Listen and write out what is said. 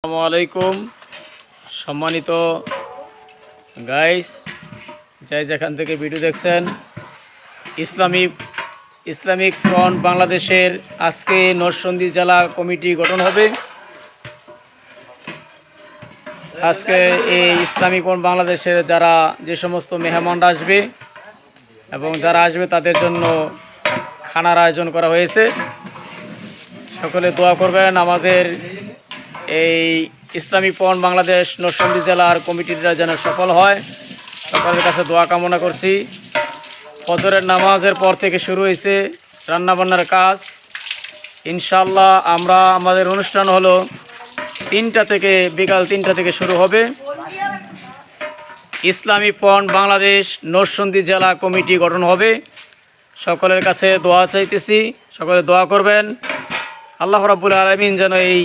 আসসালামু আলাইকুম সম্মানিত গাইস, যাই যেখান থেকে ভিডিও দেখছেন। ইসলামিক ফ্রন্ট বাংলাদেশের আজকে নরসিংদী জেলা কমিটি গঠন হবে। আজকে এই ইসলামিক ফ্রন্ট বাংলাদেশের যে সমস্ত মেহমানরা আসবে এবং যারা আসবে তাদের জন্য খানার আয়োজন করা হয়েছে। সকলে দোয়া করবেন আমাদের এই ইসলামিক ফ্রন্ট বাংলাদেশ নরসিংদী জেলার কমিটিটা যেন সফল হয়, সকলের কাছে দোয়া কামনা করছি। ফজরের নামাজের পর থেকে শুরু হয়েছে রান্নাবান্নার কাজ। ইনশাআল্লাহ আমাদের অনুষ্ঠান হলো বিকাল 3টা থেকে শুরু হবে। ইসলামিক ফ্রন্ট বাংলাদেশ নরসিংদী জেলা কমিটি গঠন হবে। সকলের কাছে দোয়া চাইতেছি, সকলে দোয়া করবেন। আল্লাহ রাব্বুল আলামিন যেন এই